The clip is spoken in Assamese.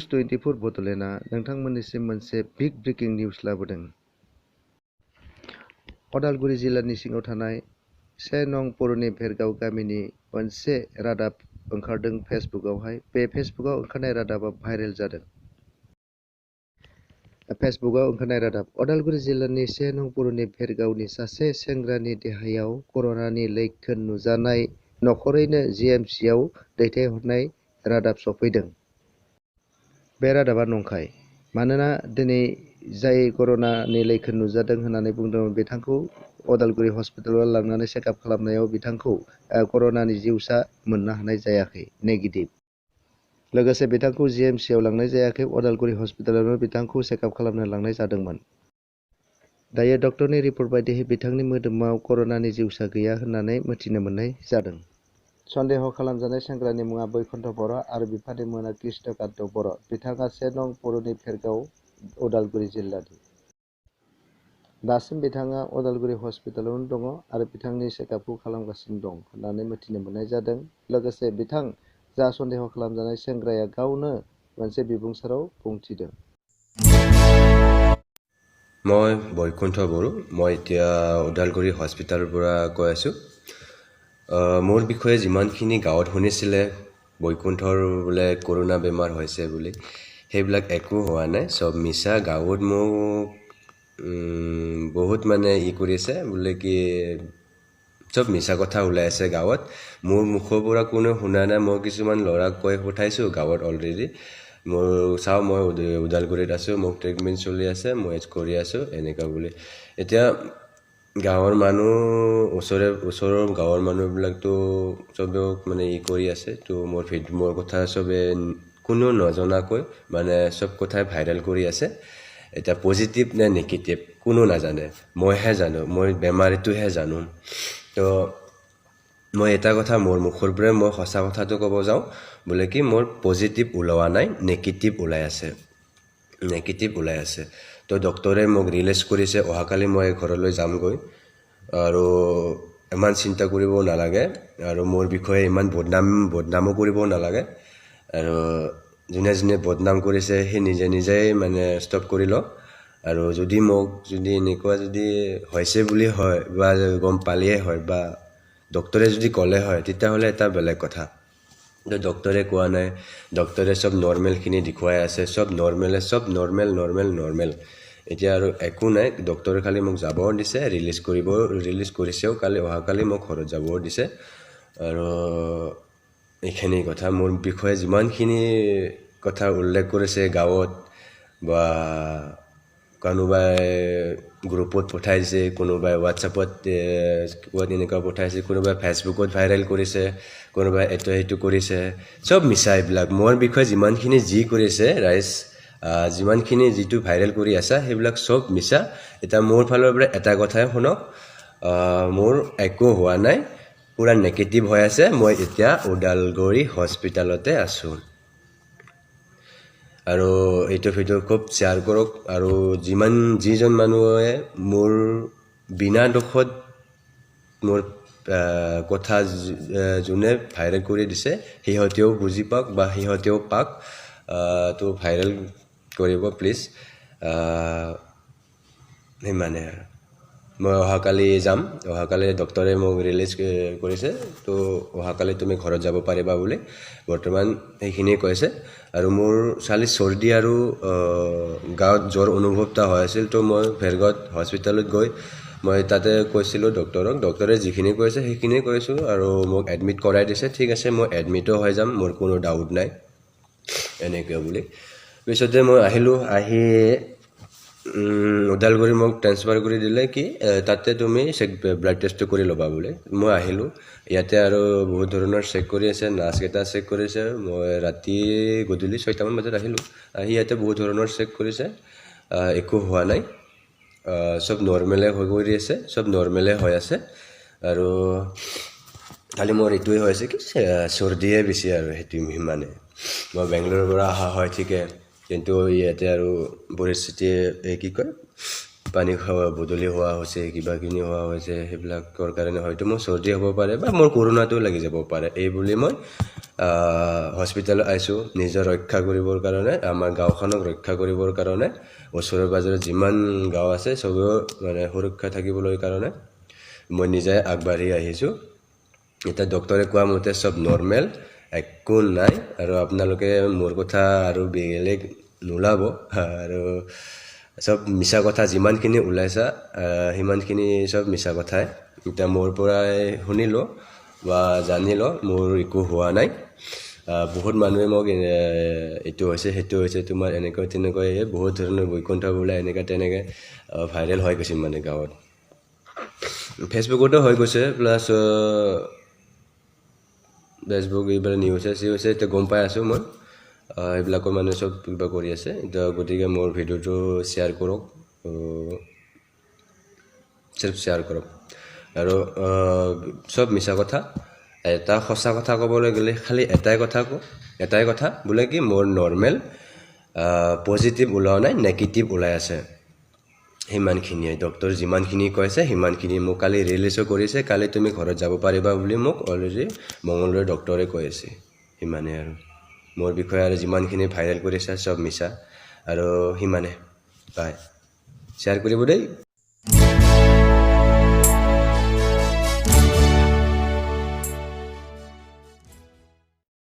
निउज 24 बड'लेण्डआ नोंथांमोननिसिम मोनसे बिग ब्रेकिं निउज लाबोदों। अदालगुरि जिल्लानि सिङाव थानाय 1 नं पुरनि भेरगाव गामिनि मोनसे रादाब ओंखारदों फेसबुकआवहाय। बे फेसबुकआव ओंखारनाय रादाबा भाइरेल जादों। फेसबुकआव ओंखारनाय रादाब अदालगुरि जिल्लानि 1 नं पुरनि भेरगावनि सासे सेंग्रानि देहायाव कर'नानि लैखोन नुजानाय नखरैनो जिएमसिआव दैथायहरनाय रादाब सफैदों। बे रादाबा नंखाय। मानोना दिनै जाय कर'नानि लैखोन नुजादों होननानै बुंदोंमोन बिथांखौ अदालगुरि हस्पिटालाव लांनानै चेकआप खालामनायाव बिथांखौ कर'नानि जिउसा मोननो हानाय जायाखै, नेगेटिभ। लोगोसे बिथांखौ जिएमसिआव लांनाय जायाखै, अदालगुरि हस्पिटालावनो बिथांखौ चेकआप खालामनो लांनाय जादोंमोन। दायो डक्टरनि रिपर्ट बायदियै बिथांनि मोदोमाव कर'नानि जिउसा गैया होननानै मिथिनो मोननाय जादों। सन्देह खालामजानाय सेंग्रानि मुङा बैकुन्ठ बर' आरो बिफानि मुङा कृष्णकान्त बर'। बिथाङा 1 नं पुरनि भेरगाव, उदालगुरि जिल्लानि। दासिम बिथाङा अदालगुरि हस्पिटालावनो दङ आरो बिथांनि चेकआपखौ खालामगासिनो दं होननानै मिथिनो मोननाय जादों। लोगोसे बिथां जा सन्देह खालामजानाय सेंग्राया गावनो मोनसे बिबुंसाराव बुंथिदों। মই বৈকুণ্ঠ বড়ো। মই এতিয়া ওদালগুৰি হস্পিটালৰ পৰা কৈ আছোঁ। মোৰ বিষয়ে যিমানখিনি গাঁৱত শুনিছিলে বৈকুণ্ঠৰ বোলে কৰোণা বেমাৰ হৈছে বুলি, সেইবিলাক একো হোৱা নাই, চব মিছা। গাঁৱত মোক বহুত মানে কৰিছে বোলে কি চব মিছা কথা ওলাই আছে গাঁৱত। মোৰ মুখৰ পৰা কোনো শুনা নাই। মই কিছুমান ল'ৰাক কৈ পঠাইছোঁ গাঁৱত অলৰেডি, মোৰ চাওঁ মই ওদালগুৰিত আছোঁ, মোক ট্ৰিটমেণ্ট চলি আছে, মই কৰি আছোঁ এনেকুৱা বুলি। এতিয়া গাঁৱৰ মানুহ ওচৰৰ গাঁৱৰ মানুহবিলাকতো চবেও মানে কৰি আছে, তো মোৰ কথা চবে কোনো নজনাকৈ মানে চব কথাই ভাইৰেল কৰি আছে। এতিয়া পজিটিভ নে নেগেটিভ কোনো নাজানে, মইহে জানো, মই বেমাৰীটোহে জানো। তো মই এটা কথা মোৰ মুখৰ পৰাই মই সঁচা কথাটো ক'ব যাওঁ বোলে কি মোৰ পজিটিভ ওলোৱা নাই, নেগেটিভ ওলাই আছে। তো ডক্টৰে মোক ৰিলিজ কৰিছে, অহাকালি মই ঘৰলৈ যামগৈ। আৰু ইমান চিন্তা কৰিব নালাগে আৰু মোৰ বিষয়ে ইমান বদনামো কৰিব নালাগে। আৰু যোনে যোনে বদনাম কৰিছে সেই নিজেই মানে ষ্টপ কৰি লওক। আৰু যদি এনেকুৱা যদি হৈছে বুলি হয় বা গম পালিয়ে হয় বা ডক্টৰে যদি ক'লে হয় তেতিয়াহ'লে এটা বেলেগ কথা। ডক্টৰে কোৱা নাই, ডক্টৰে চব নৰ্মেলখিনি দেখুৱাই আছে, চব নৰ্মেল। এতিয়া আৰু একো নাই, ডক্টৰে খালি মোক যাব দিছে, ৰিলিজ কৰিছেও কালি, অহাকালি মোক ঘৰত যাব দিছে। আৰু এইখিনি কথা মোৰ বিষয়ে যিমানখিনি কথা উল্লেখ কৰিছে গাঁৱত বা কোনোবাই গ্ৰুপত পঠাইছে, কোনোবাই হোৱাটছআপত এনেকুৱা পঠাইছে, কোনোবাই ফেচবুকত ভাইৰেল কৰিছে, কোনোবাই সেইটো কৰিছে, চব মিছা এইবিলাক। মোৰ বিষয়ে যিমানখিনি যি কৰিছে ৰাইজ, যিমানখিনি যিটো ভাইৰেল কৰি আছা সেইবিলাক চব মিছা। এতিয়া মোৰ ফালৰ পৰা এটা কথাই শুনক, মোৰ একো হোৱা নাই, পূৰা নেগেটিভ হৈ আছে। মই এতিয়া ওদালগুৰি হস্পিটালতে আছোঁ। আৰু এইটো ভিডিঅ' খুব শ্বেয়াৰ কৰক। আৰু যিজন মানুহে মোৰ বিনা দোষত মোৰ কথা যোনে ভাইৰেল কৰি দিছে সিহঁতেও বুজি পাওক বা সিহঁতেও পাওক, তো ভাইৰেল কৰিব প্লিজ। সিমানে আৰু। মই অহাকালি যাম, অহাকালি ডক্টৰে মোক ৰিলিজ কৰিছে, তো অহাকালি তুমি ঘৰত যাব পাৰিবা বুলি বৰ্তমান সেইখিনিয়ে কৈছে। আৰু মোৰ চালি চৰ্দি আৰু গাঁৱত জ্বৰ অনুভৱ এটা হৈ আছিল, তো মই ভেৰগাঁৱত হস্পিটালত গৈ মই তাতে কৈছিলোঁ ডক্টৰে যিখিনি কৈছে সেইখিনিয়ে কৈছোঁ আৰু মোক এডমিট কৰাই দিছে। ঠিক আছে, মই এডমিটো হৈ যাম, মোৰ কোনো ডাউট নাই এনেকৈ বুলি। পিছতে মই আহিলোঁ, আহি ওদালগুৰি মোক ট্ৰেন্সফাৰ কৰি দিলে কি তাতে তুমি ব্লাড টেষ্টটো কৰি ল'বা বুলি। মই আহিলোঁ ইয়াতে আৰু বহুত ধৰণৰ চেক কৰি আছে, নাৰ্ছকেইটা চেক কৰিছে। মই গধূলি 6টামান বজাত আহিলোঁ, আহি ইয়াতে বহুত ধৰণৰ চেক কৰিছে, একো হোৱা নাই, চব নৰ্মেলে হৈ আছে। আৰু খালি মোৰ এইটোৱে হৈছে কি চৰ্দিয়ে বেছি আৰু সেইটো সিমানে। মই বেংগলোৰৰ পৰা অহা হয় ঠিকে, কিন্তু ইয়াতে আৰু পৰিস্থিতি পানী খোৱা বদলি হোৱা হৈছে কিবা কিনি হোৱা হৈছে সেইবিলাকৰ কাৰণে হয়তো মোৰ চৰ্দি হ'ব পাৰে বা মোৰ কৰোণাটো লাগি যাব পাৰে এই বুলি মই হস্পিটেলত আহিছোঁ নিজৰ ৰক্ষা কৰিবৰ কাৰণে আমাৰ গাঁওখনক ৰক্ষা কৰিবৰ কাৰণে ওচৰে পাজৰে যিমান গাঁও আছে চবেও মানে সুৰক্ষা থাকিবলৈ কাৰণে মই নিজে আগবাঢ়ি আহিছোঁ এতিয়া ডক্টৰে কোৱা মতে চব নৰ্মেল একো নাই আৰু আপোনালোকে মোৰ কথা আৰু বেলেগ নোলাব আৰু চব মিছা কথা যিমানখিনি ওলাইছা সিমানখিনি চব মিছা কথাই এতিয়া মোৰ পৰাই শুনিলোঁ বা জানিলোঁ মোৰ একো হোৱা নাই বহুত মানুহে মোক এইটো হৈছে সেইটো হৈছে তোমাৰ এনেকৈ তেনেকৈ বহুত ধৰণৰ বৈকুণ্ঠ বোলে এনেকৈ তেনেকৈ ভাইৰেল হৈ গৈছে মানে গাঁৱত ফেচবুকতো হৈ গৈছে প্লাছ ফেচবুক এইবিলাক নিউজে চিউজে এতিয়া গম পাই আছোঁ মই এইবিলাকৰ মানুহে চব কিবা কৰি আছে এতিয়া গতিকে মোৰ ভিডিঅ'টো শ্বেয়াৰ কৰক চিৰ্ফ শ্বেয়াৰ কৰক আৰু চব মিছা কথা এটা সঁচা কথা ক'বলৈ গ'লে খালি এটাই কথা বোলে কি মোৰ নৰ্মেল পজিটিভ ওলোৱা নাই নেগেটিভ ওলাই আছে সিমানখিনিয়ে ডক্টৰ যিমানখিনি কৈছে সিমানখিনি মোক কালি ৰিলিজো কৰিছে কালি তুমি ঘৰত যাব পাৰিবা বুলি মোক অলৰেডি মঙলদৈৰ ডক্টৰে কৈ আছে সিমানে আৰু মোৰ বিষয়ে আৰু যিমানখিনি ভাইৰেল কৰিছে চব মিছা আৰু সিমানে বাই শ্বেয়াৰ কৰিব দেই